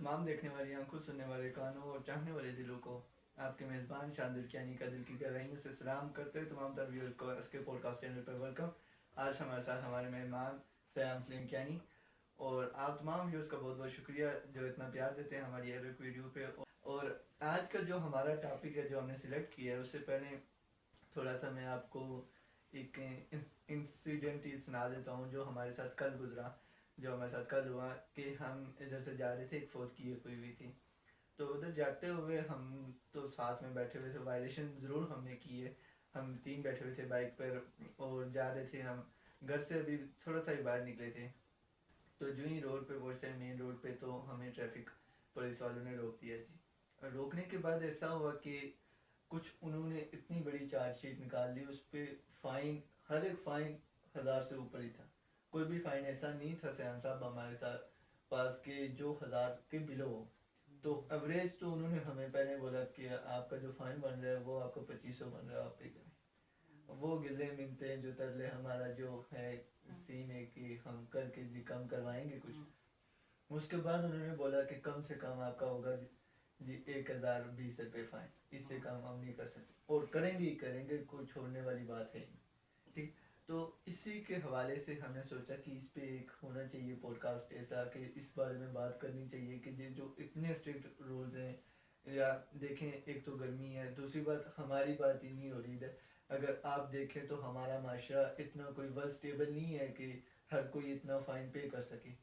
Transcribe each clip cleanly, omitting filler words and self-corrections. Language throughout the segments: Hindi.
तमाम देखने वाली आंखों, सुनने वाले कानों और चाहने वाले दिलों को आपके मेज़बान शानदिल कियानी का दिल की गहराइयों से सलाम करते हुए तमाम तर व्यूअर्स को एसके पॉडकास्ट चैनल पर वेलकम। आज हमारे साथ हमारे मेहमान सयाम सलीम कियानी, और आप तमाम व्यूअर्स का बहुत बहुत शुक्रिया जो इतना प्यार देते हैं हमारी हर एक वीडियो पे। और आज का जो हमारा टॉपिक है जो हमने सिलेक्ट किया है, उससे पहले थोड़ा सा मैं आपको एक इंसिडेंट ही सुना देता हूँ जो हमारे साथ कल गुजरा। जो हमारे साथ कल हुआ कि हम इधर से जा रहे थे, एक फोर्थ की हुई हुई थी, तो उधर जाते हुए हम तो साथ में बैठे हुए थे। वायलेशन ज़रूर हमने की है, हम तीन बैठे हुए थे बाइक पर और जा रहे थे। हम घर से अभी थोड़ा सा ही बाहर निकले थे, तो जो ही रोड पे पहुँचते हैं मेन रोड पे, तो हमें ट्रैफिक पुलिस वालों ने रोक दिया जी। और रोकने के बाद ऐसा हुआ कि कुछ उन्होंने इतनी बड़ी चार्जशीट निकाल दी, उस पर फ़ाइन, हर एक फ़ाइन 1000 से ऊपर ही था। कोई भी फ़ाइन ऐसा नहीं था सैम साहब हमारे साथ पास के जो 1000 के बिलो हो। तो एवरेज तो उन्होंने हमें पहले बोला कि आपका जो फ़ाइन बन रहा है वो आपका 2500 बन रहा है, आप पे करें। वो गिले मिलते हैं जो तरले, हमारा जो है सीन है कि हम करके जी कम करवाएंगे कुछ। उसके बाद उन्होंने बोला कि कम से कम आपका होगा जी 1020 रुपये फ़ाइन, इससे कम हम नहीं कर सकते, और करेंगे ही करेंगे, कोई छोड़ने वाली बात है नहीं। ठीक, तो इसी के हवाले से हमने सोचा कि इस पे एक होना चाहिए पॉडकास्ट ऐसा कि इस बारे में बात करनी चाहिए कि ये जो इतने स्ट्रिक्ट रूल्स हैं, या देखें एक तो गर्मी है, दूसरी बात हमारी बात ही नहीं हो रही है। अगर आप देखें तो हमारा माशरा इतना कोई वर्क स्टेबल नहीं है कि हर कोई इतना फ़ाइन पे कर सके।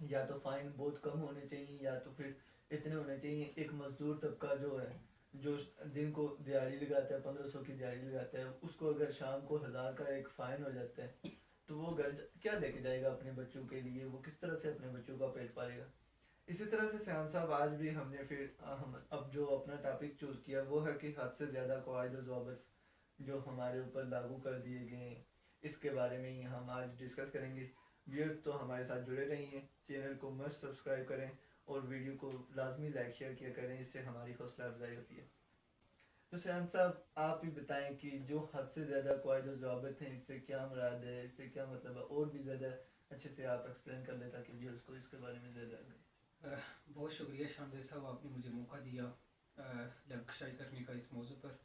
या तो फ़ाइन बहुत कम होने चाहिए, या तो फिर इतने होने चाहिए। एक मज़दूर तबका जो है, जो दिन को दिहाड़ी लगाता है, 1500 की दिहाड़ी लगाता है, उसको अगर शाम को 1000 का एक फ़ाइन हो जाता है, तो वो घर क्या लेके जाएगा अपने बच्चों के लिए, वो किस तरह से अपने बच्चों का पेट पालेगा। इसी तरह से श्याम साहब आज भी हमने फिर हम अब जो अपना टॉपिक चूज़ किया वो है कि हद से ज़्यादा कवायद व ज़वाबित जो हमारे ऊपर लागू कर दिए गए हैं, इसके बारे में ही हम आज डिस्कस करेंगे। व्यूअर्स तो हमारे साथ जुड़े रहिए, चैनल को मस्ट सब्सक्राइब करें और वीडियो को लाजमी लाइक शेयर किया करें, इससे हमारी हौसला अफजाई होती है। तो श्याम साहब आप ही बताएं कि जो हद से ज़्यादा कवायद व ज़वाबित हैं, इससे क्या मुराद है, इससे क्या मतलब है, और भी ज़्यादा अच्छे से आप एक्सप्लेन कर लें ताकि व्यूअर्स को इसके बारे में ज़्यादा बहुत शुक्रिया शानज़ साहब, आपने मुझे मौका दिया लफ्ज़शाई करने का इस मौजू पर।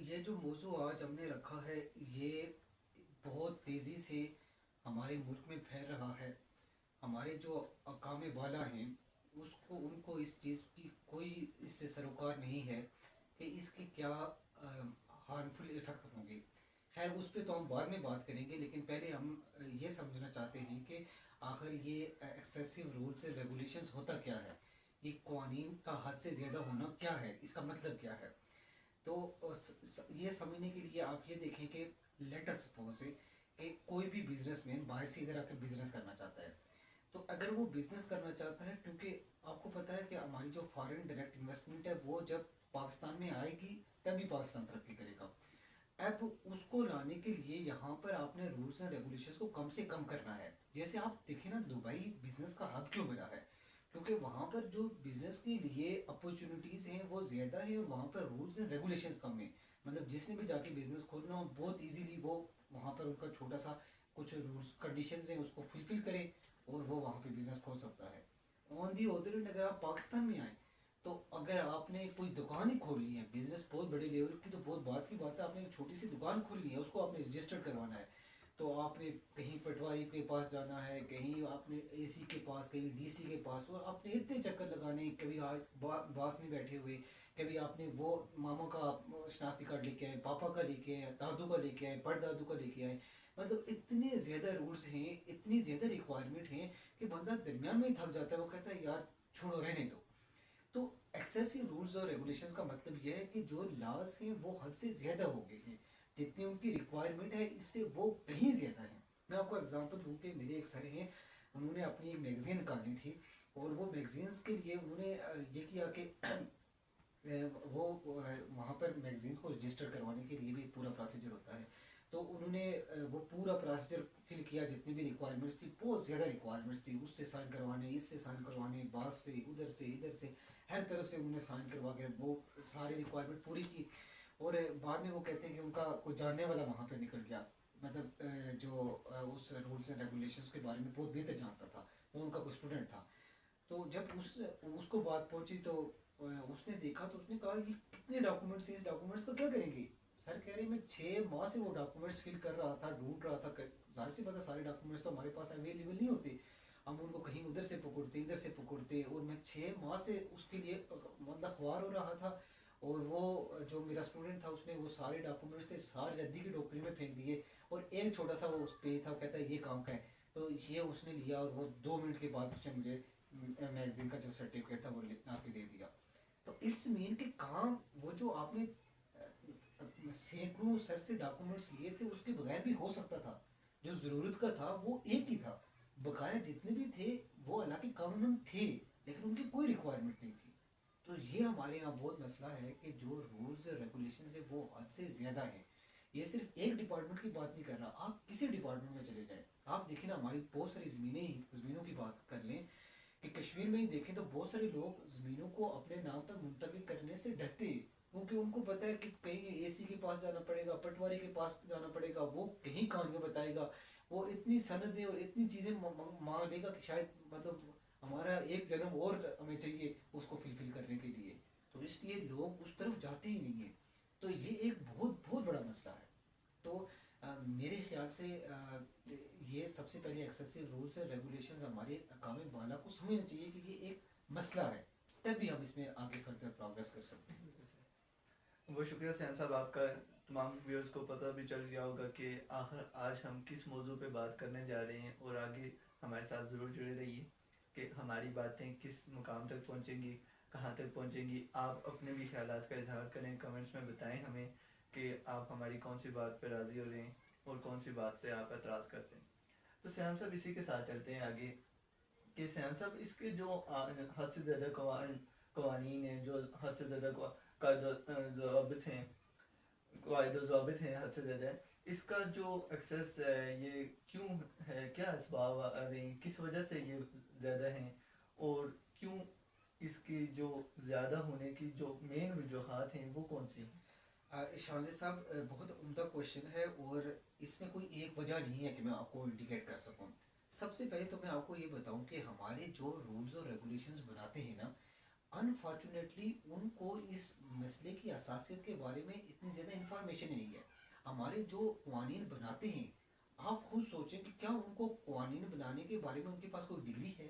ये जो मौजू आज हमने रखा है, ये बहुत तेज़ी से हमारे मुल्क में फैल रहा है। हमारे जो अकाम वाला हैं उसको उनको इस चीज़ की कोई इससे सरोकार नहीं है कि इसके क्या हार्मफुल इफ़ेक्ट होंगे। खैर उस पर तो हम बाद में बात करेंगे, लेकिन पहले हम ये समझना चाहते हैं कि आखिर ये एक्सेसिव रूल्स एंड रेगुलेशंस होता क्या है, ये कानून का हद से ज़्यादा होना क्या है, इसका मतलब क्या है। तो ये समझने के लिए आप ये देखें कि लेट अस सपोज कि कोई भी बिजनेसमैन बाहर से इधर आकर बिजनेस करना चाहता है। तो अगर वो बिजनेस करना चाहता है, क्योंकि आपको पता है कि हमारी जो फॉरेन डायरेक्ट इन्वेस्टमेंट है वो जब पाकिस्तान में आएगी तभी पाकिस्तान तरक्की करेगा। अब उसको लाने के लिए यहाँ पर आपने रूल्स एंड रेगुलेशंस को कम से कम करना है। जैसे आप देखें ना, दुबई बिजनेस का हब क्यों बना है, क्योंकि वहाँ पर जो बिजनेस के लिए अपॉर्चुनिटीज़ हैं वो ज़्यादा है और वहाँ पर रूल्स एंड रेगुलेशंस कम है। मतलब जिसने भी जाके बिजनेस खोलना हो बहुत इजीली वो वहाँ पर उनका छोटा सा कुछ रूल्स कंडीशंस हैं उसको फुलफिल करें और वो वहाँ पे बिजनेस खोल सकता है। ऑन दी अदर हैंड अगर आप पाकिस्तान में आए, तो अगर आपने कोई दुकान ही खोल ली है, बिजनेस बहुत बड़े लेवल की तो बहुत बात की बात है, आपने एक छोटी सी दुकान खोल ली है, उसको आपने रजिस्टर करवाना है, तो आपने कहीं पटवारी के पास जाना है, कहीं आपने एसी के पास, कहीं डीसी के पास, और आपने इतने चक्कर लगाने। कभी आज बास में बैठे हुए, कभी आपने वो मामा का शनाख्ती कार्ड लेके आए, पापा का लेके आए, दादू का लेके आए, परदादू का लेके आए। मतलब इतने ज़्यादा रूल्स हैं, इतनी ज़्यादा रिक्वायरमेंट हैं कि बंदा दरमियान में ही थक जाता है। वो कहता है यार छोड़ो रहने दो। तो एक्सेसिव रूल्स और रेगुलेशंस का मतलब यह है कि जो लॉज हैं वो हद से ज़्यादा हो गए हैं, जितनी उनकी रिक्वायरमेंट है इससे वो कहीं ज़्यादा है। मैं आपको एग्जांपल दूँ कि मेरे एक सर हैं, उन्होंने अपनी एक मैगज़ीन निकाली थी, और वो मैगज़ीन्स के लिए उन्होंने ये किया कि वो वहाँ पर मैगज़ीन्स को रजिस्टर करवाने के लिए भी पूरा प्रोसीजर होता है। तो उन्होंने वो पूरा प्रोसीजर फिल किया, जितनी भी रिक्वायरमेंट्स थी, बहुत ज़्यादा रिक्वायरमेंट्स थी, उससे साइन करवाने, इससे साइन करवाने, बास से, उधर से, इधर से, हर तरफ से उन्होंने साइन करवा के वो सारी रिक्वायरमेंट पूरी की। और बाद में वो कहते हैं कि उनका कोई जानने वाला वहाँ पे निकल गया, मतलब जो उस रूल्स एंड रेगुलेशंस के बारे में बहुत बेहतर जानता था, वो उनका कोई स्टूडेंट था। तो जब उसको बात पहुंची तो उसने देखा तो उसने कहा ये कितने डॉक्यूमेंट्स, इस डॉक्यूमेंट्स का क्या करेंगे? सर कह रहे मैं 6 माह से वो डॉक्यूमेंट्स फिल कर रहा था, ढूंढ रहा था। जाहिर सी बात है सारे डॉक्यूमेंट्स तो हमारे पास अवेलेबल नहीं होते, हम उनको कहीं उधर से पकड़ते इधर से पकड़ते, और मैं 6 माह से उसके लिए मतलब ख्वार हो रहा था। और वो जो मेरा स्टूडेंट था उसने वो सारे डॉक्यूमेंट्स थे सारे रद्दी की टोकरी में फेंक दिए, और एक छोटा सा वो उस पेज था, कहता है ये काम का है। तो ये उसने लिया और वो 2 मिनट के बाद उसने मुझे मैगजीन का जो सर्टिफिकेट था वो ला के दे दिया। तो इट्स मीन कि काम वो जो आपने सैकड़ों सर से डॉक्यूमेंट्स लिए थे उसके बगैर भी हो सकता था। जो ज़रूरत का था वो एक ही था, बकाया जितने भी थे वो हालांकि कानून थे लेकिन उनकी कोई रिक्वायरमेंट नहीं थी। तो ये हमारे यहाँ बहुत मसला है कि जो रूल्स और रेगुलेशन है वो हद से ज़्यादा है। ये सिर्फ एक डिपार्टमेंट की बात नहीं कर रहा, आप किसी डिपार्टमेंट में चले जाएं, आप देखिए ना हमारी बहुत सारी ज़मीनों की बात कर लें कि कश्मीर में ही देखें तो बहुत सारे लोग ज़मीनों को अपने नाम पर मुंतकिल करने से डरते हैं, क्योंकि उनको पता है कि कहीं एसी के पास जाना पड़ेगा, पटवारी के पास जाना पड़ेगा, वो कहीं कानून बताएगा, वो इतनी सनदें और इतनी चीज़ें मांग लेगा कि शायद मतलब हमारा एक जन्म और हमें चाहिए उसको फुलफिल करने के लिए। तो इसलिए लोग उस तरफ जाते ही नहीं है। तो ये एक बहुत बहुत बड़ा मसला है। तो मेरे ख्याल से ये सबसे पहले एक्सेसिव रूल्स और रेगुलेशंस हमारे काम बाला को समझना चाहिए कि ये एक मसला है, तभी हम इसमें आगे फर्दर प्रोग्रेस कर सकते हैं। बहुत शुक्रिया सैन साहब आपका। तमाम व्यूअर्स को पता भी चल गया होगा कि आखिर आज हम किस मौजू पे बात करने जा रहे हैं, और आगे हमारे साथ ज़रूर जुड़े रहिए कि हमारी बातें किस मुकाम तक पहुंचेंगी, कहाँ तक पहुंचेंगी। आप अपने भी ख्यालात का इजहार करें, कमेंट्स में बताएं हमें कि आप हमारी कौन सी बात पर राज़ी हो रहे हैं और कौन सी बात से आप एतराज़ करते हैं। तो सैम साहब इसी के साथ चलते हैं आगे कि सैम साहब इसके जो हद से ज़्यादा कवानीन हैं, जो हद से ज़्यादा ज़वाबित हैं, कायदे ज़वाबित हैं हद से ज़्यादा, इसका जो एक्सेस है ये क्यों है, क्या इसबाब आ रही हैं, किस वजह से ये ज़्यादा हैं, और क्यों इसकी जो ज़्यादा होने की जो मेन वजूहात हैं वो कौन सी हैं? शाहजी साहब बहुत उम्दा क्वेश्चन है, और इसमें कोई एक वजह नहीं है कि मैं आपको इंडिकेट कर सकूं। सबसे पहले तो मैं आपको ये बताऊं कि हमारे जो रूल्स और रेगुलेशंस बनाते हैं ना, अनफॉर्चुनेटली उनको इस मसले की असासियत के बारे में इतनी ज़्यादा इंफॉर्मेशन नहीं है। हमारे जो कानून बनाते हैं, आप खुद सोचें कि क्या उनको कानून बनाने के बारे में उनके पास कोई डिग्री है?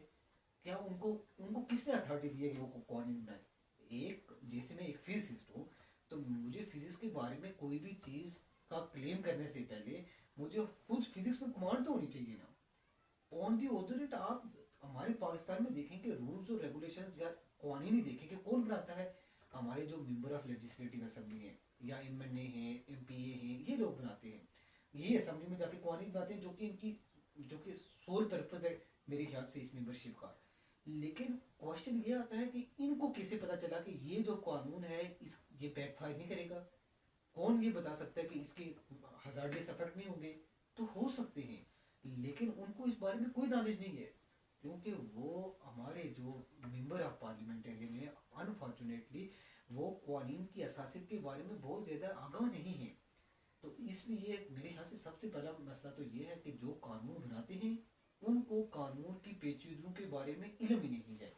क्या उनको उनको किसने अथॉरिटी दी है कि वो कानून बनाए? एक जैसे मैं एक फिजिसिस्ट हूँ, तो मुझे फिजिक्स के बारे में कोई भी चीज़ का क्लेम करने से पहले मुझे खुद फिजिक्स में कमांड तो होनी चाहिए ना। ऑन दी अदर हैंड आप हमारे पाकिस्तान में देखेंगे रूल्स और रेगुलेशंस या कानून ही देखेंगे कौन बनाता है? हमारे जो मेंबर ऑफ लेजिस्लेटिव असेंबली हैं या एमएनए हैं, एमपीए हैं, ये लोग बनाते हैं। ये असेंबली में जाके कानून बनाते हैं जो कि सोल पर्पस है मेरे ख्याल से इस मेंबरशिप का। लेकिन क्वेश्चन ये आता है कि इनको कैसे पता चला कि ये जो कानून है इस ये बैकफायर नहीं करेगा? कौन ये बता सकता है कि इसके हजार्डस इफेक्ट नहीं होंगे? तो हो सकते हैं, लेकिन उनको इस बारे में कोई नॉलेज नहीं है, क्योंकि वो हमारे जो मेंबर ऑफ पार्लियामेंटेरियन है अनफॉर्चुनेटली वो कानून की असासियत के बारे में बहुत ज़्यादा आगाह नहीं है। तो इसलिए मेरे ख्याल से सबसे पहला मसला तो ये है कि जो कानून बनाते हैं उनको कानून की पेचीदगियों के बारे में इल्म ही नहीं है।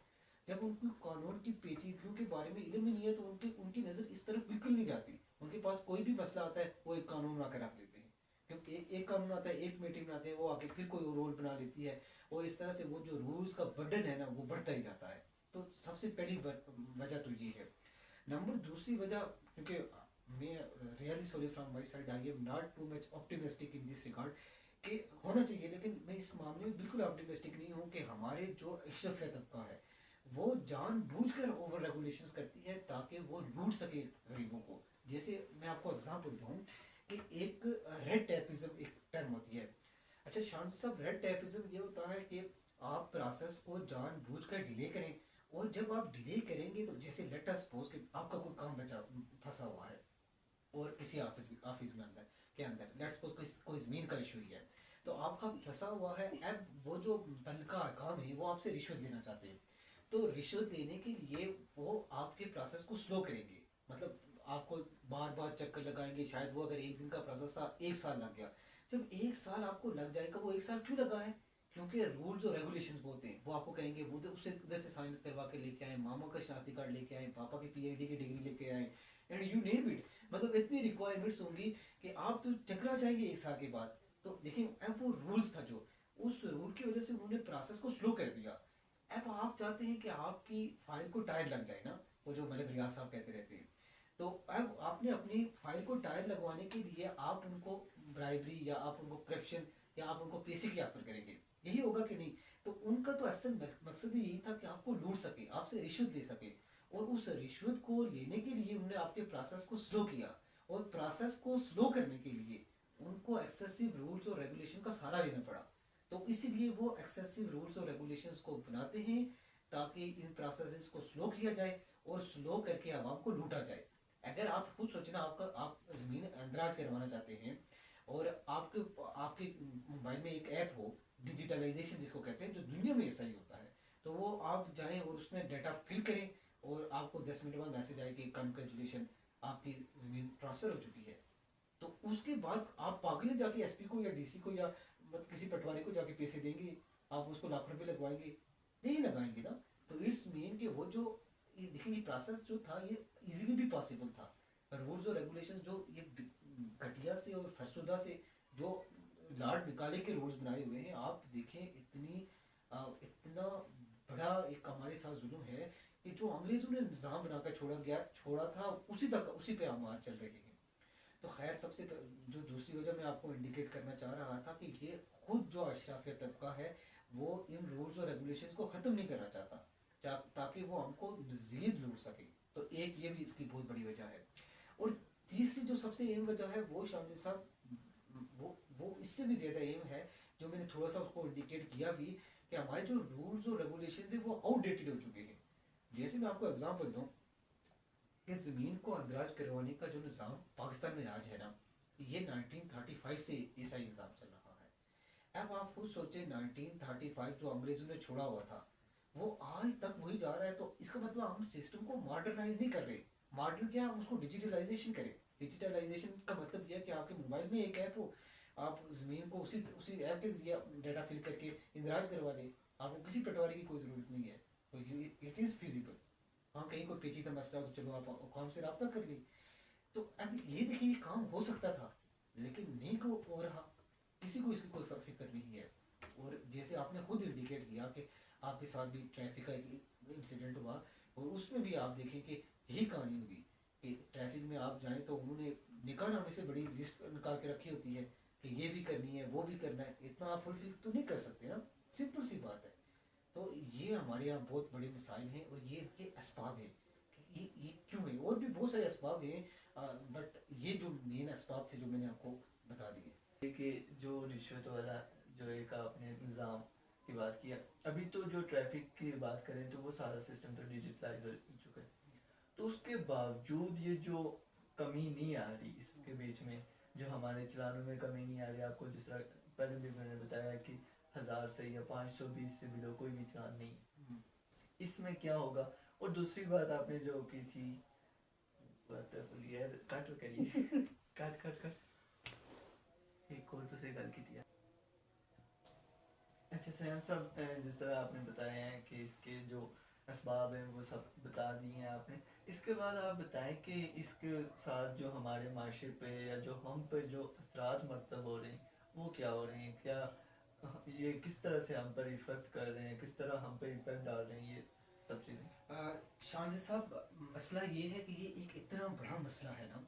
जब उनको कानून की पेचीदगियों के बारे में इल्म ही नहीं है तो उनकी नज़र इस तरफ बिल्कुल नहीं जाती। उनके पास कोई भी मसला आता है वो एक कानून बना कर रख लेते हैं, क्योंकि एक कानून आता है, एक कमेटी बनाते हैं, वो आके फिर कोई रोल बना लेती है, और इस तरह से वो जो रूल्स का बर्डन है ना वो बढ़ता ही जाता है। तो सबसे पहली वजह तो ये है। नंबर दूसरी वजह, क्योंकि मैं really sorry from my side, I am not too much optimistic in this regard कि होना चाहिए, लेकिन मैं इस मामले में बिल्कुल ऑप्टिमिस्टिक नहीं हूँ कि हमारे जो अशरफिया तबका है वो जानबूझकर ओवर रेगुलेशंस करती है ताकि वो लूट सके गरीबों को। जैसे मैं आपको एग्जांपल दूँ कि एक रेड टैपिज्म एक टर्म होती है। अच्छा शांत साहब, रेड टैपिज्म ये होता है कि आप प्रोसेस को जानबूझकर डिले करें, और जब आप डिले करेंगे तो जैसे लेट अस सपोज कि आपका कोई काम बचा फंसा हुआ है और किसी ऑफिस में अंदर के अंदर लेट्स सपोज कोई ज़मीन का इशू ही है, तो आपका फंसा हुआ है। अब वो जो तनका काम है वो आपसे रिश्वत लेना चाहते हैं, तो रिश्वत लेने के लिए वो आपके प्रोसेस को स्लो करेंगे, मतलब आपको बार बार चक्कर लगाएंगे। शायद वो अगर एक दिन का प्रोसेस था 1 साल लग गया, जब 1 साल आपको लग जाएगा, वो 1 साल क्यों लगा है? क्योंकि रूल्स और रेगुलेशंस बहुत हैं। वो आपको कहेंगे वो उससे उधर से साइन करवा के लेके आए, मामा का शनाख्ती कार्ड लेके आए, पापा की पीआईडी की डिग्री लेके आए, एंड यू नेम इट। मतलब इतनी रिक्वायरमेंट्स होंगी कि आप तो चकरा जाएंगे एक साल के बाद। तो देखिए अब वो रूल्स था जो, उस रूल की वजह से उन्होंने प्रोसेस को स्लो कर दिया। अब आप चाहते हैं कि आपकी फाइल को टायर लग जाए ना, वो जो मलिक रियाज साहब कहते रहते हैं। तो अब आपने अपनी फाइल को टायर लगवाने के लिए आप उनको ब्राइबरी या आप उनको करप्शन या आप उनको पैसे की ऑफर करेंगे, यही होगा कि नहीं? तो उनका तो असल मकसद ही यही था कि आपको लूट सके, आपसे रिश्वत ले सके। और उस रिश्वत को लेने के लिए उन्होंने आपके प्रोसेस को स्लो किया, और प्रोसेस को स्लो करने के लिए उनको एक्सेसिव रूल्स और रेगुलेशन का सहारा लेना पड़ा। तो इसीलिए वो एक्सेसिव रूल्स और रेगुलेशंस को बनाते हैं ताकि इन प्रोसेसेस को स्लो किया जाए और स्लो करके आवाम को लूटा जाए। अगर आप खुद सोचना, आपका आप ज़मीन अंदराज करवाना चाहते हैं और आपके आपके मोबाइल में एक ऐप हो, डिजिटलाइजेशन जिसको कहते हैं, जो दुनिया में ऐसा ही होता है, तो वो आप जाएं और उसमें डाटा फिल करें और आपको 10 मिनट बाद मैसेज आए कि कंग्रेचुलेशन, आपकी ज़मीन ट्रांसफ़र हो चुकी है। तो उसके बाद आप पागल जाके एसपी को या डीसी को या मतलब किसी पटवारी को जाके पैसे देंगे, आप उसको लाख रुपए लगवाएंगे? नहीं लगाएंगे ना। तो इट्स मीन कि वो जो ये देखिए, ये प्रोसेस जो था ये इजीली भी पॉसिबल था। रूल्स और रेगुलेशंस जो ये घटिया से और फसुदा से जो लाड निकाले के रूल्स बनाए हुए हैं, आप देखें इतना बड़ा एक हमारे साथ जुल्म है कि जो अंग्रेजों ने निज़ाम बनाकर छोड़ा था, उसी पे हम आज चल रहे हैं। तो खैर, जो दूसरी वजह मैं आपको इंडिकेट करना चाह रहा था कि ये खुद जो अशराफिया तबका है वो इन रूल्स और रेगुलेशंस को ख़त्म नहीं करना चाहता, ताकि वो हमको मज़ीद लूट सके। तो एक ये भी इसकी बहुत बड़ी वजह है। और तीसरी जो सबसे अहम वजह है वो शामजी साहब, वो इससे भी ज़्यादा अहम है, जो मैंने थोड़ा सा उसको इंडिकेट किया भी, कि हमारे जो रूल्स और रेगुलेशंस है वो आउटडेटेड हो चुके हैं। जैसे मैं आपको एग्जांपल दूं कि ज़मीन को अंदराज करवाने का जो निज़ाम पाकिस्तान में आज है ना, ये 1935 से ऐसा ही निज़ाम चल रहा है। अब आप खुद सोचें, 1935 जो अंग्रेज़ों ने छोड़ा हुआ था वो आज तक वही जा रहा है। तो इसका मतलब हम सिस्टम को मॉडर्नाइज नहीं कर रहे। मॉडर्न क्या, हम उसको डिजिटलाइजेशन करें। डिजिटलाइजेशन का मतलब यह है कि आपके मोबाइल में एक ऐप हो, आप ज़मीन को उसी उसी ऐप के जरिए डाटा फिल करके इंदराज करवा लें। आपको किसी पटवारी की कोई ज़रूरत नहीं है। तो इट इज़ फिजिबल। हाँ, कहीं कोई पेचीदा मसला हो तो चलो आप काम से रब्ता कर ली। तो अब ये देखिए, ये काम हो सकता था लेकिन नहीं हो रहा, किसी को इसकी कोई फिक्र नहीं है। और जैसे आपने खुद इंडिकेट किया कि आपके साथ भी ट्रैफिक का एक इंसिडेंट हुआ, और उसमें भी आप देखें कि यही कहानी होगी कि ट्रैफिक में आप जाएं तो उन्होंने निकालने से बड़ी लिस्ट निकाल के रखी होती है कि ये भी करनी है, वो भी करना है। इतना आप फुलफिल तो नहीं कर सकते ना, सिंपल सी बात है। तो ये हमारे यहाँ बहुत बड़े मिसाइल हैं और ये इनके असबाब हैं कि ये क्यों है। और भी बहुत सारे असबाब हैं, बट ये जो मेन असबाब थे जो मैंने आपको बता दिए। कि जो रिश्वत वाला जो एक आपने निज़ाम की बात किया, अभी तो जो ट्रैफिक की बात करें तो वो सारा सिस्टम तो डिजिटलाइज हो चुका है, तो उसके बावजूद ये जो कमी नहीं आ रही इसके बीच में, जो हमारे चलानों में कमी नहीं आ रही, आपको जिस तरह पहले भी मैंने बताया कि 1000 से या 520 से बिलो कोई भी चालान नहीं, इसमें क्या होगा? और दूसरी बात आपने जो की थी, बात बोलिए, काट करिए काट काट काट, एक और तो से गल की थी। अच्छा सैन साहब, जिस तरह आपने बताया है कि इसके जो असबाब हैं वो सब बता दिए हैं आपने, इसके बाद आप बताएं कि इसके साथ जो हमारे माशरे पे या जो हम पे जो असरात मरतब हो रहे हैं वो क्या हो रहे हैं, क्या ये किस तरह से हम पर इफ़ेक्ट कर रहे हैं, किस तरह हम पे इम्पेक्ट डाल रहे हैं, ये सब चीज़ें। शानजी साहब, मसला ये है कि ये एक इतना बड़ा मसला है ना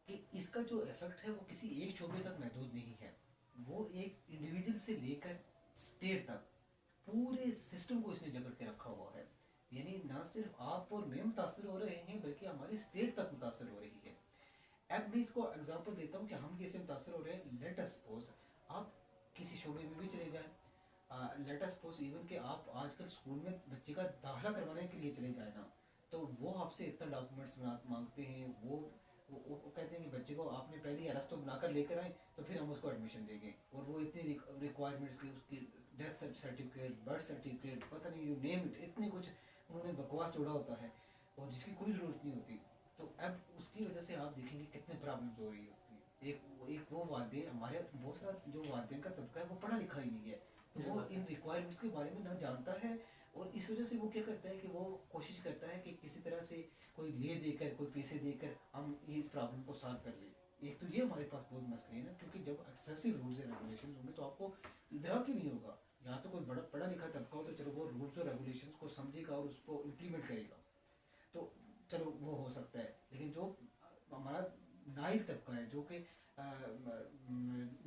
कि इसका जो इफेक्ट है वो किसी एक शोबे तक महदूद नहीं है। वो एक इंडिविजुअल से लेकर स्टेट तक पूरे सिस्टम को इसने जकड़ के रखा हुआ है। यानी ना सिर्फ आप और मैं मुतासर हो रहे हैं बल्कि हमारी स्टेट तक मुतासर हो रही है। अब मैं इसको एग्जांपल देता हूँ कि हम कैसे मुतासर हो रहे हैं। लेट अस सपोज आप किसी शोबे में भी चले जाएं, लेट अस सपोज इवन कि आप आजकल स्कूल में बच्चे का दाखिला करवाने के लिए चले जाए ना, तो वो आपसे इतना डॉक्यूमेंट्स मांगते हैं। वो कहते हैं कि बच्चे को आपने पहले अरेस्ट तो बनाकर लेकर आए तो फिर हम उसको एडमिशन देंगे। और वो इतनी रिक्वायरमेंट्स की, उसकी डेथ सर्टिफिकेट, बर्थ सर्टिफिकेट, पता नहीं, यू नेम इट, इतनी कुछ उन्होंने बकवास जोड़ा होता है और जिसकी कोई ज़रूरत नहीं होती। तो अब उसकी वजह से आप देखेंगे कितने प्रॉब्लम्स हो रही होती है। एक वो वादे, हमारे बहुत सारा जो वादे का तबका है वो पढ़ा लिखा ही नहीं है। ये वो बात इन है। रिक्वायरमेंट्स के बारे में ना जानता है, और इस वजह से वो क्या करता है कि वो कोशिश करता है कि किसी तरह से कोई ले देकर, कोई पैसे देकर हम ये इस प्रॉब्लम को सॉल्व कर लें। एक तो ये हमारे पास बहुत मसले हैं ना, क्योंकि जब एक्सेसिव रूल्स एंड रेगुलेशन होंगे तो आपको इदराक ही नहीं होगा। यहाँ तो कोई बड़ा पढ़ा लिखा तबका हो तो चलो वो रूल्स और रेगुलेशंस को समझेगा और उसको इम्प्लीमेंट करेगा, तो चलो वो हो सकता है। लेकिन जो हमारा नाइक तबका है, जो कि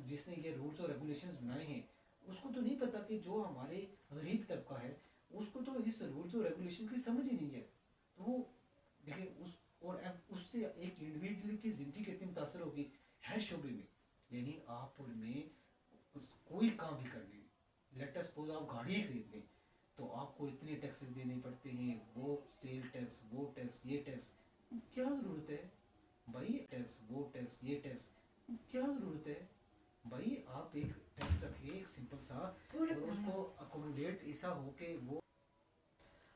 जिसने ये रूल्स और रेगुलेशंस बनाए हैं, उसको तो नहीं पता कि जो हमारे गरीब तबका है उसको तो इस रूल्स और रेगुलेशंस की समझ ही नहीं है। तो वो देखिए उस, और अब उससे एक इंडिविजुअल की ज़िंदगी कितनी मुतासर होगी हर शोबे में। यानी आप और मैं कोई काम भी कर लें, लेट अस सपोज आप गाड़ी ही खरीद लें, तो आपको इतने टैक्सेस देने पड़ते हैं, वो सेल टैक्स, वो टैक्स, ये टैक्स, क्या ज़रूरत है भाई? टैक्स, वो टैक्स, ये टैक्स, क्या ज़रूरत है भाई? आप एक टैक्स रखिए एक सिंपल सा, और उसको अकोमोडेट ऐसा हो कि वो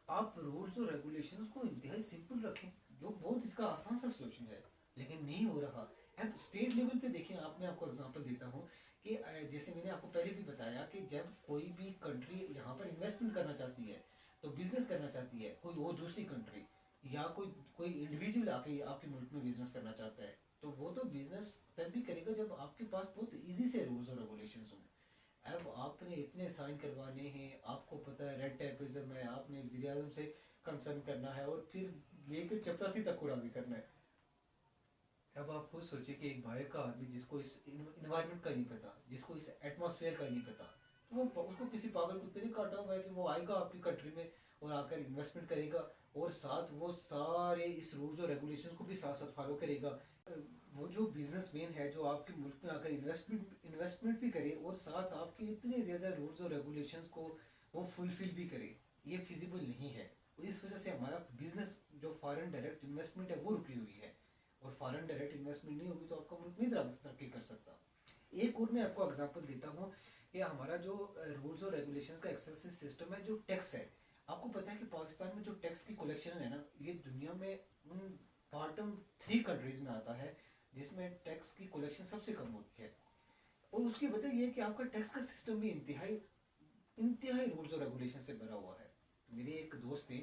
आप रूल्स और रेगुलेशंस को इंतहाई सिंपल रखें, जो बहुत इसका आसान सा सोल्यूशन है, लेकिन नहीं हो रहा। अब स्टेट लेवल पे देखें, आप, मैं आपको एग्जांपल देता हूँ कि जैसे मैंने आपको पहले भी बताया कि जब कोई भी कंट्री यहाँ पर इन्वेस्टमेंट करना चाहती है, तो बिजनेस करना चाहती है कोई और दूसरी कंट्री, या कोई कोई इंडिविजुअल आके आपके मुल्क में बिजनेस करना चाहता है, तो वो तो बिजनेस तब भी करेगा जब आपके पास बहुत ईजी से रूल्स और रेगुलेशंस हों। अब आपने इतने साइन करवाने हैं, आपको पता है रेड टेपिज्म है, आपने वज़ीर आज़म से कंसर्न करना है और फिर लेकर चपरासी तक को राजी करना है। अब आप खुद सोचिए कि एक बाहर का आदमी जिसको इस इन्वायरमेंट का नहीं पता, जिसको इस एटमॉस्फेयर का नहीं पता, तो वो उसको किसी पागल कुत्ते ने काटा हुआ है कि वो आएगा आपकी कंट्री में और आकर इन्वेस्टमेंट करेगा, और साथ वो सारे इस रूल्स और रेगुलेशंस को भी साथ साथ फॉलो करेगा। वो जो बिजनेसमैन है जो आपके मुल्क में आकर इन्वेस्टमेंट भी करे और साथ आपके इतने ज़्यादा रूल्स और रेगुलेशंस को वो फुलफिल भी करे, ये फिजिबल नहीं है। इस वजह से हमारा बिजनेस जो फॉरेन डायरेक्ट इन्वेस्टमेंट है वो रुकी हुई है, और फॉरेन डायरेक्ट इन्वेस्टमेंट नहीं होगी तो आपका मुल्क नहीं तरक्की कर सकता। एक और मैं आपको एग्जांपल देता हूँ कि हमारा जो रूल्स और रेगुलेशंस का एक्सेसिव सिस्टम है, जो टैक्स है, आपको पता है कि पाकिस्तान में जो टैक्स की कलेक्शन है ना, ये दुनिया में उन बॉटम 3 कंट्रीज में आता है जिसमें टैक्स की कलेक्शन सबसे कम होती है। और उसकी वजह यह है कि आपका टैक्स का सिस्टम भी इंतहाई इंतहाई रूल्स और रेगुलेशन से भरा हुआ है। मेरे एक दोस्त थे,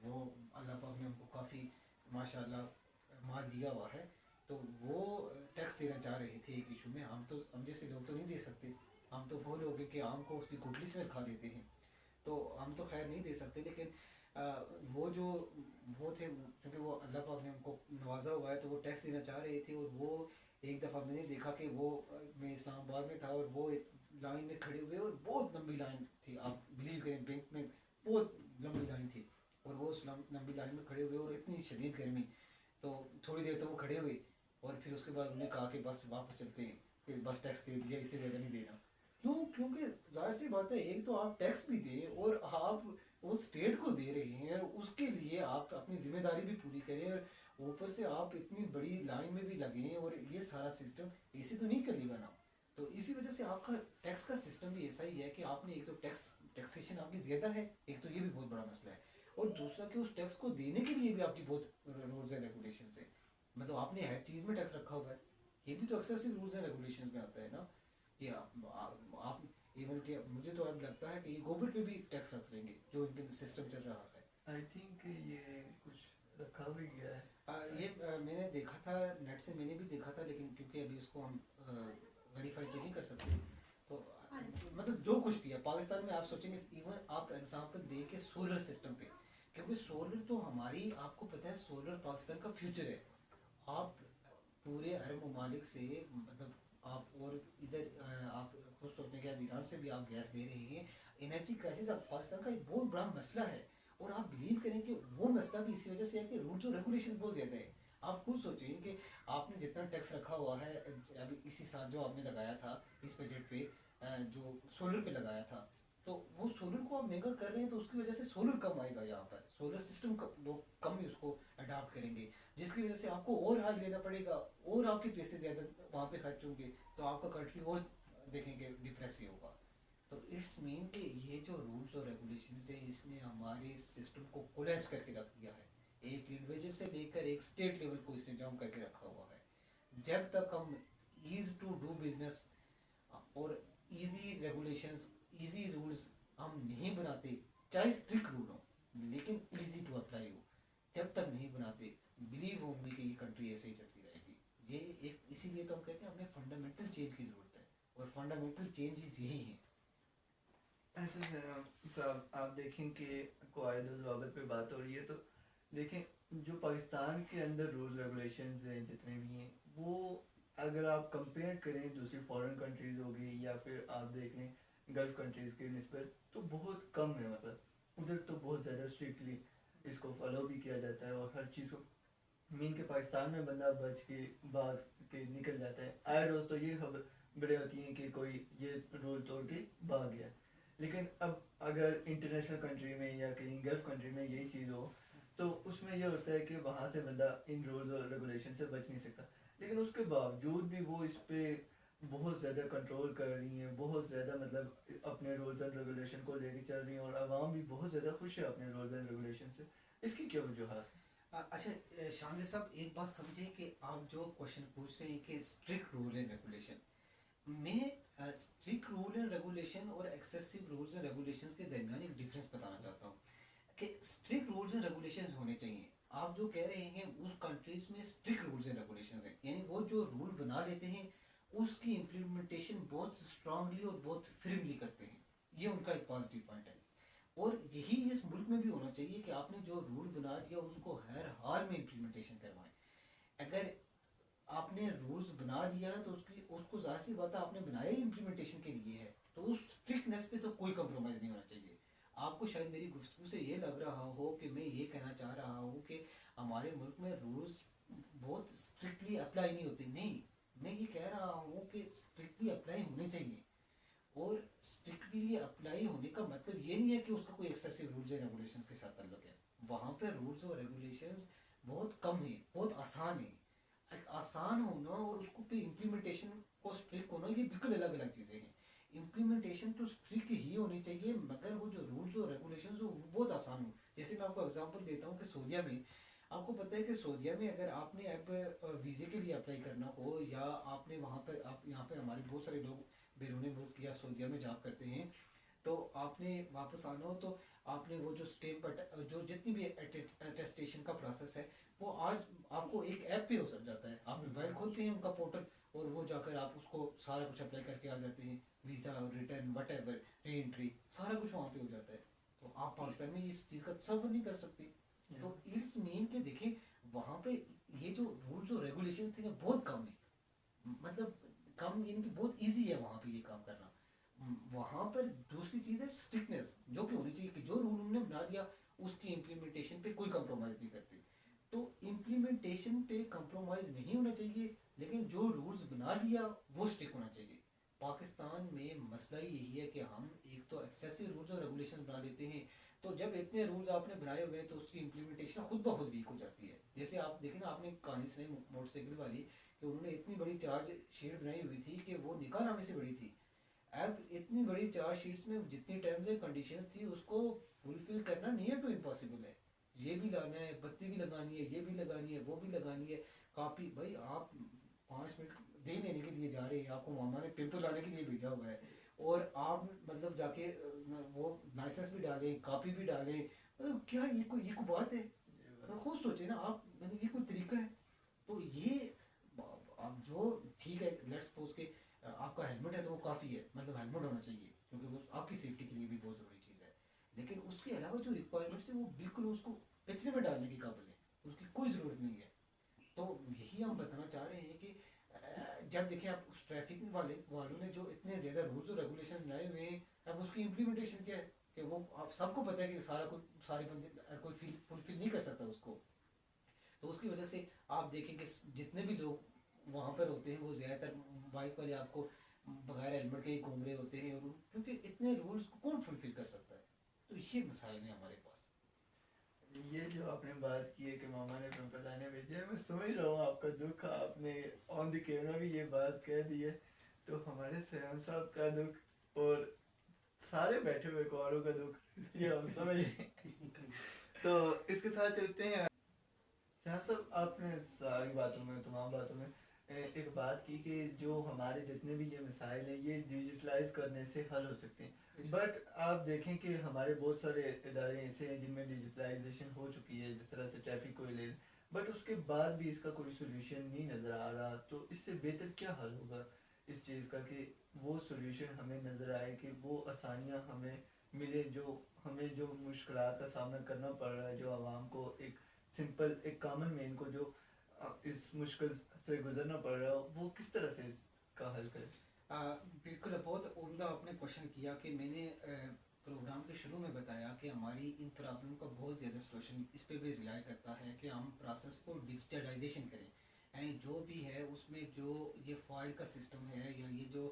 वो अल्लाह पाक ने उनको काफ़ी माशाल्लाह माल दिया हुआ है, तो वो टैक्स देना चाह रहे थे एक इशू में। हम जैसे लोग तो नहीं दे सकते, हम तो वो लोग हैं कि आम को उसकी गुठली से खा लेते हैं, तो हम तो खैर नहीं दे सकते। लेकिन वो जो वो थे, क्योंकि वो अल्लाह पाक ने उनको नवाजा हुआ है, तो वो टैक्स देना चाह रहे थे। और वो एक दफ़ा मैंने देखा कि वो, मैं इस्लामाबाद में था और वो एक लाइन में खड़े हुए, और बहुत लंबी लाइन थी, आप बिलीव करें बैंक में बहुत लंबी लाइन थी, और वो उस लंबी लाइन में खड़े हुए और इतनी शदीद गर्मी, तो थोड़ी देर तक वो खड़े हुए, और फिर उसके बाद उन्होंने कहा कि बस वापस चलते हैं, कि बस टैक्स दे दिया, इससे ज़्यादा नहीं देना। क्यों? क्योंकि जाहिर सी बात है, एक तो आप टैक्स भी दें और आप वो स्टेट को दे रहे हैं, उसके लिए आप अपनी जिम्मेदारी भी पूरी करें, और ऊपर से आप इतनी बड़ी लाइन में भी लगें, और ये सारा सिस्टम ऐसे तो नहीं चलेगा ना। तो इसी वजह से आपका टैक्स का सिस्टम भी ऐसा ही है कि आपने एक तो टैक्सेशन आपकी ज़्यादा है, एक तो ये भी बहुत बड़ा मसला है, और दूसरा कि उस टैक्स को देने के लिए भी आपकी बहुत रूल्स एंड रेगुलेशन है। मतलब आपने हर चीज़ में टैक्स रखा हुआ है, ये भी तो एक्सेसिव रूल्स एंड रेगुलेशन में आता है ना। कि आप इवन कि मुझे तो अब लगता है कि ये गोबर पे भी टैक्स रख लेंगे जो इनके सिस्टम चल रहा है। आई थिंक ये कुछ रखा भी गया है। मैंने देखा था नेट से, मैंने भी देखा था, लेकिन क्योंकि अभी उसको हम वेरीफाई तो नहीं कर सकते, तो मतलब जो कुछ भी है पाकिस्तान में, आप सोचेंगे इवन आप एग्जांपल दें कि सोलर सिस्टम पे, क्योंकि सोलर तो हमारी, आपको पता है सोलर पाकिस्तान का फ्यूचर है। आप पूरे अरब ममालिक से, मतलब आप, और इधर आप खुद सोचने के, अब ईरान से भी आप गैस ले रहे हैं। एनर्जी क्राइसिस अब पाकिस्तान का एक बहुत बड़ा मसला है, और आप बिलीव करें कि वो मसला भी इसी वजह से है कि रूल्स और रेगुलेशन बहुत ज़्यादा है। आप खुद सोचिए कि आपने जितना टैक्स रखा हुआ है, अभी इसी साल जो आपने लगाया था इस बजट पे, जो सोलर पे लगाया था, तो वो सोलर को आप महंगा कर रहे हैं, तो उसकी वजह से सोलर कम आएगा यहाँ पर, सोलर सिस्टम लोग कम ही उसको अडाप्ट करेंगे, जिसकी वजह से आपको और हार्ड लेना पड़ेगा, और आपके पैसे ज़्यादा वहाँ पे खर्च होंगे, तो आपका कंट्री और देखेंगे डिप्रेस ही होगा। तो इट्स मीन कि ये जो रूल्स और रेगुलेशन है, इसने हमारे सिस्टम को कोलैप्स करके रख दिया है। एक इंडिविजुअल से लेकर एक स्टेट लेवल को इसने जम करके रखा हुआ है। जब तक हम ईज टू डू बिजनेस और इजी रेगुलेशंस इजी रूल्स हम नहीं बनाते, चाहे स्ट्रिक्ट रूल हो लेकिन इजी टू अप्लाई हो, जब तक नहीं बनाते बिलीव हो कि ये कंट्री ऐसे ही चलती रहेगी। ये एक इसीलिए तो हम कहते हैं हमें फंडामेंटल चेंज की ज़रूरत है, और फंडामेंटल चेंजेस यही हैं। ऐसे साहब आप देखें कि क़वाइद और ज़वाबित पे बात हो रही है, तो देखें जो पाकिस्तान के अंदर रूल्स रेगुलेशंस हैं जितने भी हैं, वो अगर आप कंपेयर करें दूसरी फॉरेन कंट्रीज़ होगी या फिर आप देख लें गल्फ़ कंट्रीज़ के निस्बत, तो बहुत कम है। मतलब उधर तो बहुत ज़्यादा स्ट्रिक्टली इसको फॉलो भी किया जाता है और हर चीज़ को मीन के पाकिस्तान में बंदा बच के भाग के निकल जाता है। आए रोज़ तो ये खबरें होती हैं कि कोई ये रूल तोड़ के भाग गया। लेकिन अब अगर इंटरनेशनल कंट्री में या कहीं गल्फ़ कंट्री में यही चीज़ हो, तो उसमें यह होता है कि वहाँ से बंदा इन रूल्स और रेगुलेशन से बच नहीं सकता। लेकिन उसके बावजूद भी वो इस पर बहुत ज़्यादा कंट्रोल कर रही हैं, बहुत ज़्यादा मतलब अपने रूल्स एंड रेगुलेशन को लेके चल रही हैं, और आवाम भी बहुत ज़्यादा खुश है अपने रूल्स एंड रेगुलेशन से। इसकी क्या वजूहत है? अच्छा शानजी साहब, एक बात समझिए कि आप जो क्वेश्चन पूछ रहे हैं कि स्ट्रिक्ट रूल एंड रेगुलेशन, मैं स्ट्रिक्ट रूल एंड रेगुलेशन और एक्सेसिव रूल्स एंड रेगुलेशंस के दरमियान एक डिफरेंस बताना चाहता हूँ कि स्ट्रिक्ट रूल्स एंड रेगुलेशंस होने चाहिए। आप जो कह रहे हैं उस कंट्रीज में स्ट्रिक्ट रूल्स एंड रेगुलेशंस हैं, यानी वो जो रूल बना लेते हैं उसकी इम्प्लीमेंटेशन बहुत स्ट्रांगली और बहुत फिर्मली करते हैं, ये उनका एक पॉजिटिव पॉइंट है। और यही इस मुल्क में भी होना चाहिए कि आपने जो रूल बना दिया उसको हर हाल में इम्प्लीमेंटेशन करवाएं। अगर आपने रूल्स बना लिया है तो उसको जाहिर सी बात है आपने बनाया ही इम्प्लीमेंटेशन के लिए है, तो उस स्ट्रिक्टनेस पे तो कोई कंप्रोमाइज़ नहीं होना चाहिए। आपको शायद मेरी गुफ्तगू से ये लग रहा हो कि मैं ये कहना चाह रहा हूँ कि हमारे मुल्क में रूल्स बहुत स्ट्रिक्टली अप्लाई नहीं होते, नहीं, मैं ये कह रहा हूँ कि स्ट्रिक्टली अप्लाई होने चाहिए। और स्ट्रिक्टली अप्लाई होने का मतलब ये नहीं है कि उसका कोई एक्सेसिव रूल्स एंड रेगुलेशंस के साथ ताल्लुक है। वहाँ पे रूल्स और रेगुलेशंस बहुत कम है, बहुत आसान है। एक आसान होना और उसको पे इम्प्लीमेंटेशन को स्ट्रिक्ट होना, ये बिल्कुल अलग अलग चीज़ें हैं। इम्प्लीमेंटेशन तो स्ट्रिक्ट ही होनी चाहिए, मगर वो जो रूल्स और रेगुलेशंस हो वो बहुत आसान हो। जैसे मैं आपको एग्जांपल देता हूँ कि सऊदीया में, आपको पता है कि सऊदीया में अगर आपने अब वीज़े के लिए अप्लाई करना हो, या आपने वहाँ पर आप यहाँ पे हमारे बहुत सारे लोग बैरून मुल्क या सऊदीया में जॉब करते हैं, तो आपने वापस आना हो तो आपने वो जो स्टेप जो जितनी भी अटेस्टेशन का प्रोसेस है वो आज आपको एक ऐप पे हो सक जाता है। आप मोबाइल खोलते हैं उनका पोर्टल और वो जाकर आप उसको सारा कुछ अप्लाई करके आ जाते हैं, visa, return, what ever, re entry, सारा कुछ वहाँ पे हो जाता है। तो आप पाकिस्तान में इस चीज़ का तस्वर नहीं कर सकते। तो इट्स मीन के देखें वहाँ पे ये जो रूल्स और रेगुलेशन थे ना बहुत कम है, मतलब कम यानी कि बहुत ईजी है वहाँ पे ये काम करना। वहाँ पर दूसरी चीज़ है स्ट्रिक्टनेस, जो कि होनी चाहिए कि जो रूल उन्होंने बना दिया उसकी इम्प्लीमेंटेशन पे कोई कंप्रोमाइज़ नहीं करते। तो इम्प्लीमेंटेशन पे कंप्रोमाइज़ नहीं होना चाहिए, लेकिन जो रूल्स बना लिया वो स्ट्रिक्ट होना चाहिए। पाकिस्तान में मसला ही यही है कि हम एक तो एक्सेसिव रूल्स और रेगुलेशन बना लेते हैं, तो जब इतने रूल्स आपने बनाए हुए हैं तो उसकी इम्प्लीमेंटेशन खुद ब खुद वीक हो जाती है। जैसे आप देखें ना, आपने कहानी सुनी मोटरसाइकिल वाली कि उन्होंने इतनी बड़ी चार्ज शीट बनाई हुई थी कि वो निकालने से बड़ी थी। अब इतनी बड़ी चार्ज शीट्स में जितनी टर्म्स एंड कंडीशंस थी उसको फुलफिल करना नियर टू इम्पॉसिबल है। ये भी लाना है, बत्ती भी लगानी है, ये भी लगानी है, वो भी लगानी है, कापी, भाई आप 5 मिनट दे लेने के लिए जा रहे हैं, आपको मामा ने पेपर लाने के लिए भेजा हुआ है, और आप मतलब जाके वो लाइसेंस भी डालें, कापी भी डालें, क्या ये कोई बात है? खुद सोचे ना आप, मतलब ये कोई तरीका है? तो ये आप जो ठीक है, लेट्स सपोज के आपका हेलमेट है तो वो काफ़ी है, मतलब हेलमेट होना चाहिए क्योंकि वो आपकी सेफ्टी के लिए भी बहुत ज़रूरी चीज़ है। लेकिन उसके अलावा जो रिक्वायरमेंट्स है वो बिल्कुल उसको कचरे में डालने के काबिल है, उसकी कोई ज़रूरत नहीं है। तो यही हम बताना चाह रहे हैं कि जब देखें आप उस ट्रैफिक वालों ने जो इतने ज़्यादा रूल्स और रेगुलेशन बनाए हुए हैं, अब उसकी इम्प्लीमेंटेशन क्या है कि वो आप सबको पता है कि सारे बंदे कोई फुलफिल नहीं कर सकता उसको। तो उसकी वजह से आप देखें कि जितने भी लोग वहाँ पर होते हैं वो ज़्यादातर बाइक वाले आपको बगैर हेलमेट के ही घूम रहे होते हैं, और क्योंकि इतने रूल्स को कौन फुलफिल कर सकता है? तो ये मसाइल हैं हमारे पास। ये जो आपने बात की है कि मामा ने पेपर लाने भेजे है, मैं समझ रहा हूँ आपका दुख, आपने ऑन द कैमरा भी ये बात कह दी है, तो हमारे सयान साहब का दुख और सारे बैठे हुए कौरों का दुख ये हम समझ तो इसके साथ चलते हैं। सयान साहब, आपने सारी बातों में, तमाम बातों में एक बात की कि जो हमारे जितने भी ये मिसाइल हैं ये डिजिटलाइज करने से हल हो सकते हैं, बट आप देखें कि हमारे बहुत सारे इदारे ऐसे हैं जिनमें डिजिटलाइजेशन हो चुकी है, जिस तरह से ट्रैफिक को ले, बट उसके बाद भी इसका कोई सोल्यूशन नहीं नज़र आ रहा। तो इससे बेहतर क्या हल होगा इस चीज़ का कि वो सोल्यूशन हमें नज़र आए, कि वो आसानियाँ हमें मिले, जो हमें जो मुश्किलात का सामना करना पड़ रहा है, जो आवाम को एक सिंपल एक कॉमन मैन को जो इस मुश्किल से गुजरना पड़ रहा है, वो किस तरह से इसका हल करें। बिल्कुल बहुत उम्दा आपने क्वेश्चन किया कि मैंने प्रोग्राम के शुरू में बताया कि हमारी इन प्रॉब्लम का बहुत ज़्यादा सोल्यूशन इस पे भी रिलाई करता है कि हम प्रोसेस को डिजिटलाइजेशन करें, यानी जो भी है उसमें जो ये फाइल का सिस्टम है या ये जो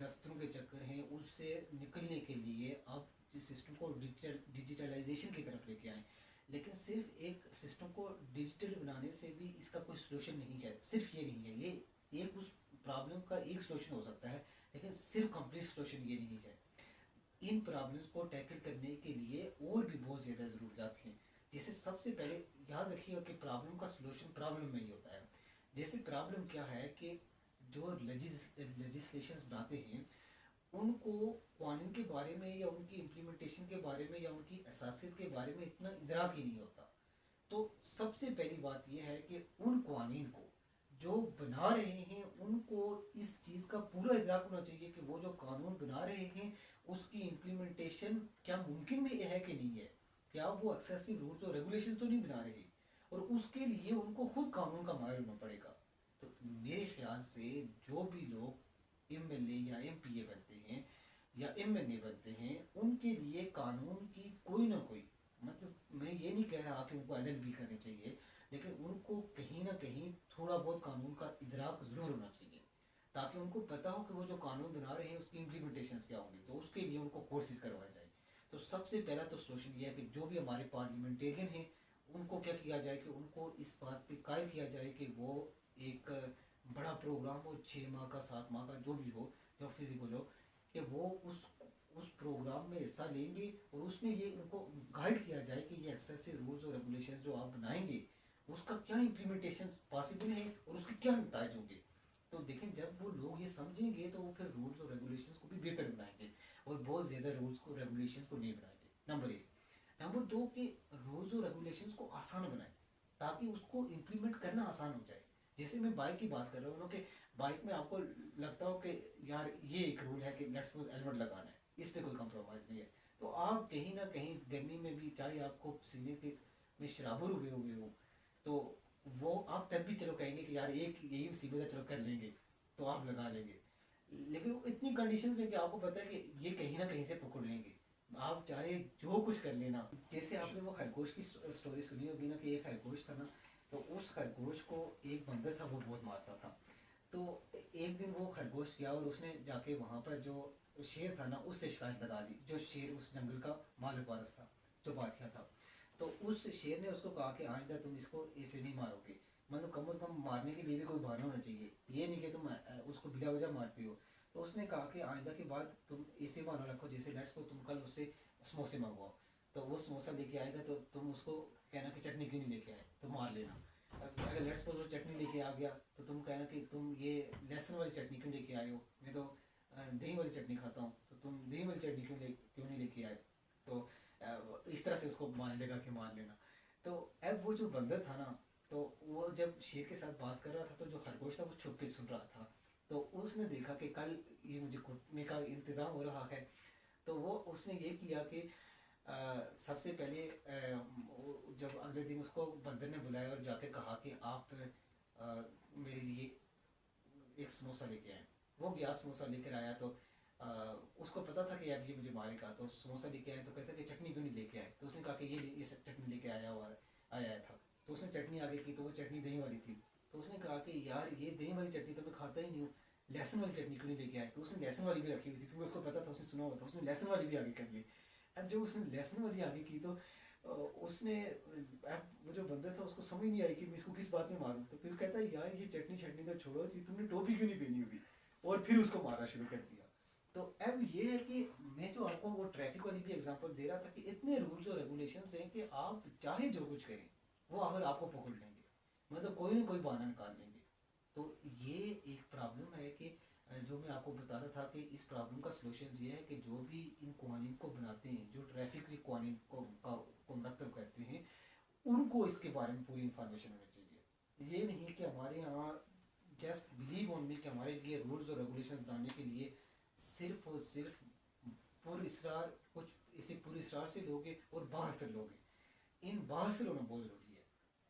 दफ्तरों के चक्कर हैं उससे निकलने के लिए आप जिस सिस्टम को डिजिटलाइजेशन की तरफ लेके आएँ। लेकिन सिर्फ एक सिस्टम को डिजिटल बनाने से भी इसका कोई सोल्यूशन नहीं है, सिर्फ ये नहीं है, ये एक उस प्रॉब्लम का एक सोल्यूशन हो सकता है, लेकिन सिर्फ कंप्लीट सोल्यूशन ये नहीं है। इन प्रॉब्लम्स को टैकल करने के लिए और भी बहुत ज़्यादा ज़रूरियात हैं। जैसे सबसे पहले याद रखिएगा कि प्रॉब्लम का सोल्यूशन प्रॉब्लम में ही होता है। जैसे प्रॉब्लम क्या है कि जो लेजिस्लेशन बनाते हैं उनको कानून के बारे में या उनकी इम्प्लीमेंटेशन के बारे में या उनकी असासियत के बारे में इतना इदराक ही नहीं होता। तो सबसे पहली बात यह है कि उन कानून को जो बना रहे हैं उनको इस चीज़ का पूरा इदराक होना चाहिए कि वो जो कानून बना रहे हैं उसकी इम्प्लीमेंटेशन क्या मुमकिन में है कि नहीं है, क्या वो एक्सेसिव रूल्स और रेगुलेशंस तो नहीं बना रहे, और उसके लिए उनको खुद कानून का माहिर होना पड़ेगा। तो मेरे ख्याल से जो भी लोग एमएलए या एमपीए बनते हैं या एमएनए बनते हैं उनके लिए कानून की कोई ना कोई, मतलब मैं ये नहीं कह रहा कि उनको एलएलबी करनी चाहिए, लेकिन उनको कहीं ना कहीं थोड़ा बहुत कानून का इदराक ज़रूर होना चाहिए, ताकि उनको पता हो कि वो जो कानून बना रहे हैं उसकी इम्प्लीमेंटेशन क्या होंगी, तो उसके लिए उनको कोर्सेज करवाए जाए। तो सबसे पहला तो सोल्यूशन ये है कि जो भी हमारे पार्लियामेंटेरियन हैं उनको क्या किया जाए कि उनको इस बात पे कायल किया जाए कि वो एक बड़ा प्रोग्राम हो, 6 माह का 7 माह का जो भी हो, जो फिजिबल हो, कि वो उस प्रोग्राम में हिस्सा लेंगे और उसमें ये उनको गाइड किया जाए कि ये एक्सेसिव रूल्स और रेगुलेशन जो आप बनाएंगे उसका क्या इम्प्लीमेंटेशन पॉसिबल है और उसके क्या नतीजे होंगे। तो देखें जब वो लोग ये समझेंगे तो वो फिर रूल्स और रेगुलेशंस को भी बेहतर बनाएंगे और बहुत ज़्यादा रूल्स को रेगुलेशंस को नहीं बनाएंगे। नंबर 1। नंबर 2 कि रूल्स और रेगुलेशंस को आसान बनाएं ताकि उसको इम्प्लीमेंट करना आसान हो जाए। जैसे मैं बाइक की बात कर रहा हूँ कि बाइक में आपको लगता हो कि यार ये एक रूल है कि लेट्स सपोज हेलमेट लगाना है, इस पर कोई कॉम्प्रोमाइज़ नहीं है, तो आप कहीं ना कहीं गर्मी में भी चाहे आपको सीने के में शराबुर हुए हुए हो तो वो आप तब भी चलो कहेंगे कि यार एक यही मुसीबत है चलो कर लेंगे, तो आप लगा लेंगे। लेकिन वो इतनी कंडीशंस है कि आपको पता है कि ये कहीं ना कहीं से पकड़ लेंगे, आप चाहे जो कुछ कर लेना। जैसे आपने वो खरगोश की स्टोरी सुनी होगी ना कि एक खरगोश था ना, तो उस खरगोश को एक बंदर था वो बहुत मारता था। तो एक दिन वो खरगोश गया और उसने जाके वहाँ पर जो शेर था ना उससे शिकायत लगा दी, जो शेर उस जंगल का मालिक वारस था, जो बादशाह था। तो उस शेर ने उसको कहा कि आइंदा तुम इसको ऐसे नहीं मारोगे, मतलब कम से कम मारने के लिए भी कोई बहाना होना चाहिए, ये नहीं कि तुम उसको बिला वजह मारते हो। तो उसने कहा कि आइंदा के बाद तुम ऐसे बहाना रखो जैसे लेट्स को तुम कल उससे समोसे मंगवाओ, तो वो समोसा लेके आएगा तो तुम उसको कहना कि चटनी क्यों नहीं लेके आए, तो मार लेना। अगर लेट्स सपोज वो चटनी लेके आ गया तो तुम कहना कि तुम ये लहसुन वाली चटनी क्यों लेके आए हो, मैं तो दही वाली चटनी खाता हूँ, तो तुम दही वाली चटनी क्यों नहीं लेके आए। तो इस तरह से उसको मान लेगा कि मान लेना। तो अब वो जो बंदर था ना, तो वो जब शेर के साथ बात कर रहा था तो जो खरगोश था वो छुप के सुन रहा था। तो उसने देखा कि कल ये मुझे कुटने का इंतज़ाम हो रहा है, तो वो उसने ये किया कि सबसे पहले जब अगले दिन उसको बंदर ने बुलाया और जाके कहा कि आप मेरे लिए एक समोसा लेके आए। वो गया समोसा लेकर आया तो उसको पता था कि अब ये मुझे मारेगा, तो समोसा लेके आया तो कहता कि चटनी क्यों नहीं लेके आए, तो उसने कहा कि ये सब चटनी लेके आया था। तो उसने चटनी आगे की तो वो चटनी दही वाली थी। तो उसने कहा कि यार ये दही वाली चटनी तो मैं खाता ही नहीं हूँ, लहसुन वाली चटनी क्यों नहीं लेके आए। तो उसने लहसुन वाली भी रखी हुई थी क्योंकि उसको पता था, उसने सुना हुआ था, उसने लहसुन वाली भी आगे कर ली। अब जब उसने लहसुन वाली आगे की तो उसने अब वो जो बंदर था उसको समझ नहीं आई कि मैं इसको किस बात में मारूं। तो फिर कहता है यार ये चटनी चटनी तो छोड़ो जी, तुमने टोपी क्यों नहीं पहनी हुई, और फिर उसको मारना शुरू कर दिया। तो अब ये है कि मैं जो आपको वो ट्रैफिक वाली भी एग्जांपल दे रहा था कि इतने रूल्स और रेगुलेशंस हैं कि आप चाहे जो कुछ करें वो अगर आपको पकड़ लेंगे, मतलब कोई ना कोई बहाना निकाल लेंगे। तो ये एक प्रॉब्लम है कि जो मैं आपको बता रहा था कि इस प्रॉब्लम का सलूशन ये है कि जो भी इन कवानीन को बनाते हैं, जो ट्रैफिक के कवानीन को मरतब करते हैं, उनको इसके बारे में पूरी इंफॉर्मेशन होनी चाहिए। ये नहीं कि हमारे यहाँ जस्ट बिलीव ऑन मी कि हमारे लिए रूल्स और रेगुलेशन बनाने के लिए सिर्फ और सिर्फ पुरअसरार कुछ इसे पुरअसरार से लोगे और बाहसर लोगे। इन बाहसर होना बहुत ज़रूरी है।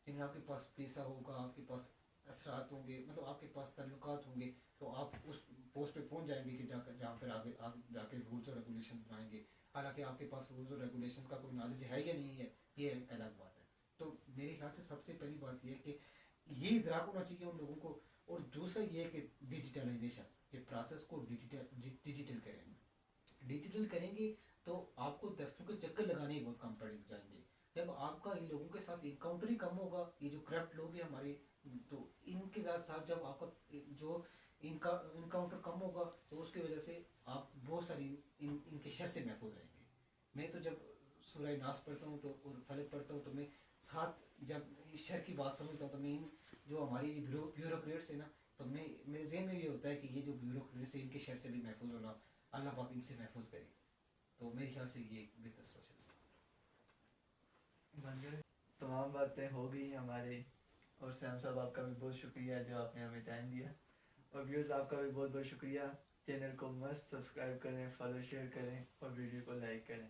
यानी आपके पास पैसा होगा, आपके पास असरात होंगे, मतलब आपके पास ताल्लुकात होंगे, तो आप उस पोस्ट पे पहुंच जाएंगे कि जाकर जहाँ पर आगे आप जाके रूल्स और रेगुलेशन बनाएंगे। हालांकि आपके पास रूल्स और रेगुलेशन का कोई नॉलेज है या नहीं है, ये एक अलग बात है। तो मेरे ख्याल से सबसे पहली बात यह है कि ये इदराक होना चाहिए उन लोगों को। और दूसरा ये है कि डिजिटलाइजेशन के प्रोसेस को डिजिटल करेंगे। डिजिटल करेंगे तो आपको दफ्तरों के चक्कर लगाने ही बहुत कम पड़ जाएंगे। जब आपका इन लोगों के साथ इनकाउंटर ही कम होगा, ये जो करप्ट लोग हैं हमारे, तो इनके साथ साथ जब आपका जो इनका इनकाउंटर कम होगा तो उसकी वजह से आप बहुत सारी इनके शर से महफूज रहेंगे। मैं तो जब सूरह नास पढ़ता हूँ तो और फलक पढ़ता हूँ तो मैं साथ जब शर की बात समझता हूँ तो मैं इन जो हमारी ब्यूरोक्रेट्स है ना, तो मेरे जहन में ये होता है कि ये जो ब्यूरोक्रेट्स है इनके शर से भी महफूज होना, अल्लाह पाक इनसे महफूज करे। तो मेरे ख्याल से ये एक बेहतर सोल्यूशन बन गए। तमाम बातें हो गई हमारे, और सैम साहब आपका भी बहुत शुक्रिया जो आपने हमें टाइम दिया, और व्यूअर्स आपका भी बहुत बहुत शुक्रिया। चैनल को मस्त सब्सक्राइब करें, फॉलो शेयर करें और वीडियो को लाइक करें।